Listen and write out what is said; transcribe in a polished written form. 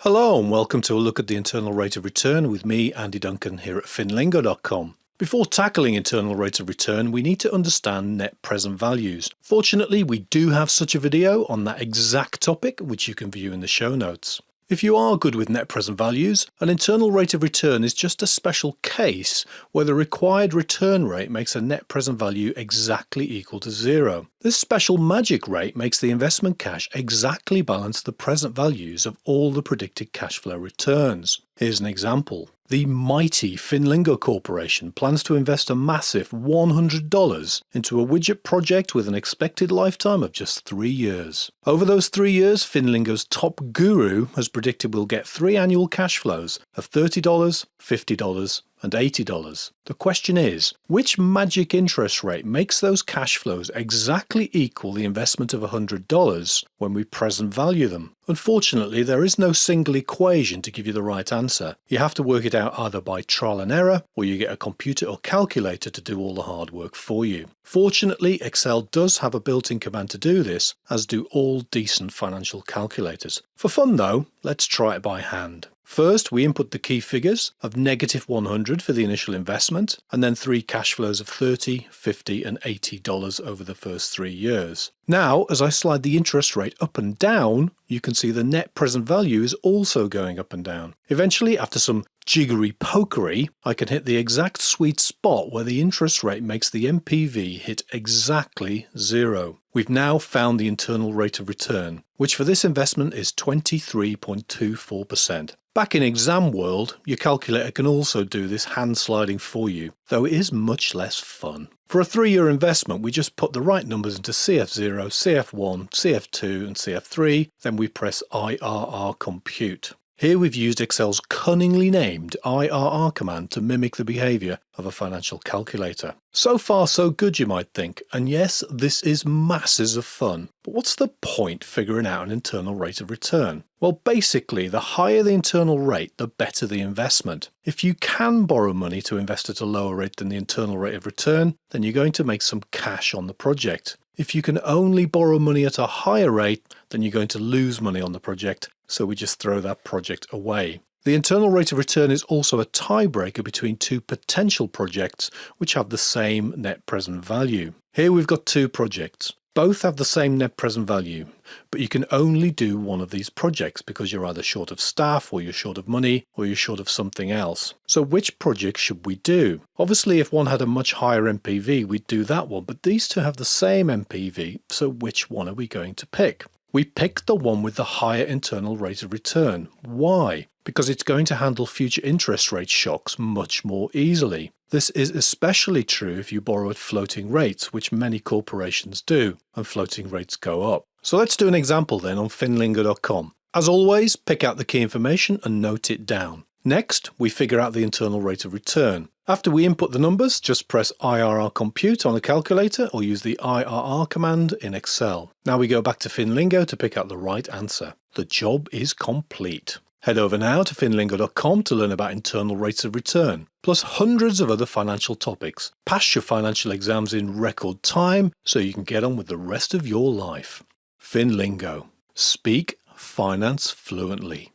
Hello and welcome to a look at the internal rate of return with me, Andy Duncan, here at Finlingo.com. Before tackling internal rate of return, we need to understand net present values. Fortunately, we do have such a video on that exact topic, which you can view in the show notes. If you are good with net present values, an internal rate of return is just a special case where the required return rate makes a net present value exactly equal to zero. This special magic rate makes the investment cash exactly balance the present values of all the predicted cash flow returns. Here's an example. The mighty Finlingo Corporation plans to invest a massive $100 into a widget project with an expected lifetime of just 3 years. Over those 3 years, Finlingo's top guru has predicted we'll get 3 annual cash flows of $30, $50, and $80. The question is, which magic interest rate makes those cash flows exactly equal the investment of $100 when we present value them? Unfortunately, there is no single equation to give you the right answer. You have to work it out either by trial and error, or you get a computer or calculator to do all the hard work for you. Fortunately, Excel does have a built-in command to do this, as do all decent financial calculators. For fun though, let's try it by hand. First, we input the key figures of -100 for the initial investment, and then 3 cash flows of $30, $50, and $80 over the first 3 years. Now, as I slide the interest rate up and down, you can see the net present value is also going up and down. Eventually, after some jiggery pokery, I can hit the exact sweet spot where the interest rate makes the NPV hit exactly zero. We've now found the internal rate of return, which for this investment is 23.24%. Back in exam world, your calculator can also do this hand sliding for you, though it is much less fun. For a 3-year investment, we just put the right numbers into CF0, CF1, CF2 and CF3, then we press IRR compute. Here we've used Excel's cunningly named IRR command to mimic the behaviour of a financial calculator. So far so good, you might think, and yes, this is masses of fun. But what's the point figuring out an internal rate of return? Well, basically, the higher the internal rate, the better the investment. If you can borrow money to invest at a lower rate than the internal rate of return, then you're going to make some cash on the project. If you can only borrow money at a higher rate, then you're going to lose money on the project, so we just throw that project away. The internal rate of return is also a tiebreaker between 2 potential projects which have the same net present value. Here we've got 2 projects. Both have the same net present value, but you can only do one of these projects because you're either short of staff, or you're short of money, or you're short of something else. So which project should we do? Obviously, if one had a much higher NPV, we'd do that one, but these 2 have the same NPV, so which one are we going to pick? We pick the one with the higher internal rate of return. Why? Because it's going to handle future interest rate shocks much more easily. This is especially true if you borrow at floating rates, which many corporations do, and floating rates go up. So let's do an example then on Finlingo.com. As always, pick out the key information and note it down. Next, we figure out the internal rate of return. After we input the numbers, just press IRR compute on a calculator or use the IRR command in Excel. Now we go back to Finlingo to pick out the right answer. The job is complete. Head over now to Finlingo.com to learn about internal rates of return, plus hundreds of other financial topics. Pass your financial exams in record time so you can get on with the rest of your life. Finlingo. Speak finance fluently.